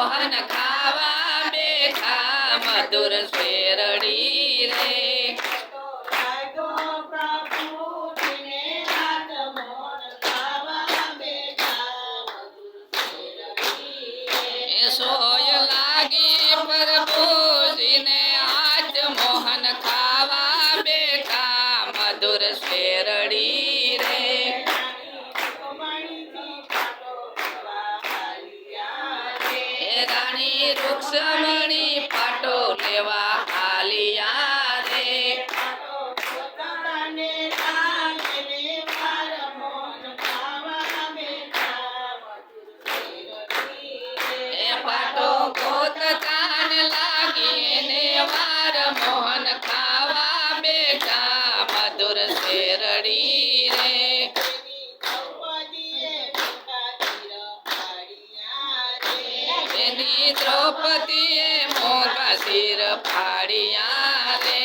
મોહન ખાવા બેઠા મધુર શેરડી રે સોય લાગી પ્રભુજીને આજ મોહન ખાવા બેઠા મધુર શેરડી રે રાણી રૂક્ષમણી પાટો લેવા હાલિયા રે પાટો ગોતતાન લાગીને વાર મોહન ખાવા બેઠા મધુર શેરડી રે એની દ્રૌપદીએ મોંઘા શિર ફાડ્યા રે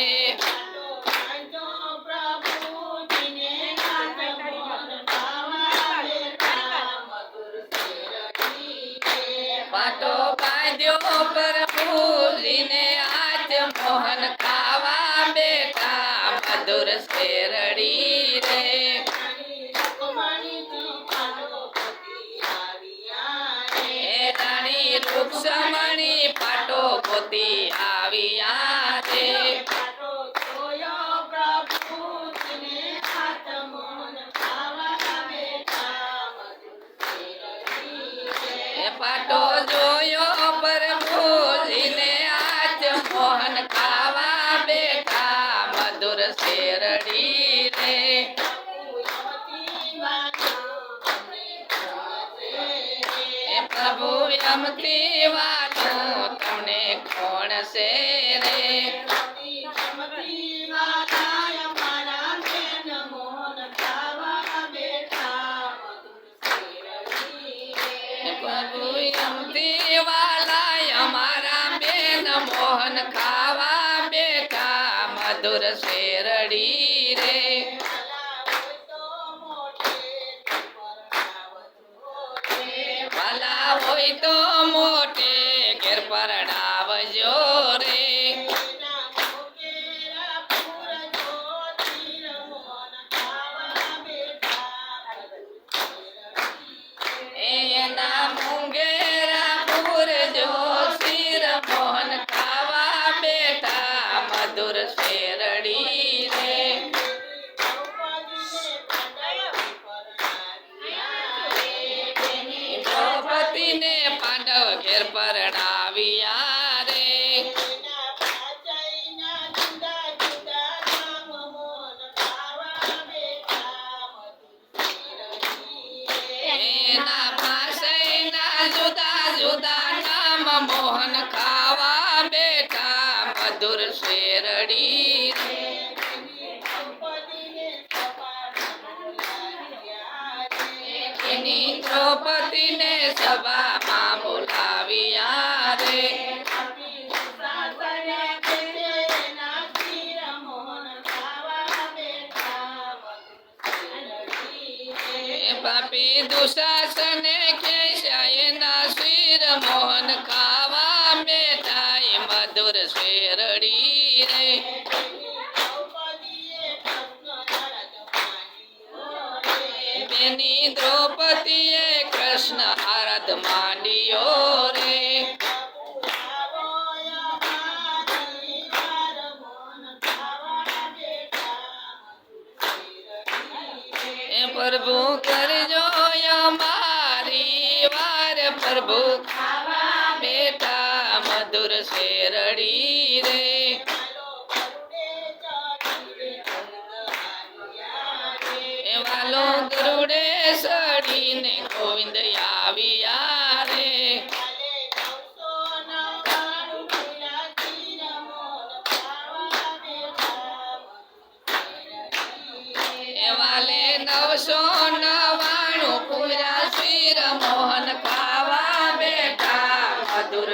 પાટો બાંધ્યો પ્રભુજીને આજ મોહન ખાવા બેઠા મધુર શેરડી રે રાણી રૂક્ષમણી પાટો ગોતી આવ્યા રે પાટો જોયો પ્રભુજીને આજ મોહન ખાવા બેઠા મધુર શેરડી રે પ્રભુ યમતી વાલું તમને કોણ છે રે પ્રભુ યમતી વાલા અમારા બેન મોહન ખાવા બેઠા મધુર શેરડી રે વાલા હોય તો મોટે ઘેર પરણાવજો રે એના મુંગેરા પૂરજો શિર મોહન ખાવા બેઠા મધુર શેરડી રે દ્રૌપદીને પાંડવ ઘેર પરણાવ્યા રે એના પાસેના જુદા જુદા નામ મોહન ખાવા બેઠા મધુર શેરડી રે એની દ્રૌપદીને સભામાં બોલાવ્યા રે પાપી દુશાસને ખેંચાયના શિર મોહન ખાવા બેઠા મધુર શેરડી રે બેની દ્રૌપદીએ કૃષ્ણ આરાધ માંડ્યો રે પ્રભુ કરજો અમારી વાર પ્રભુ ખાવા બેઠા મધુર શેરડી રે વાલો ગરુડે સડીને ગોવિંદ આવ્યા રે વાલે 999 પૂરા શિર મોહન ખાવા બેઠા મધુર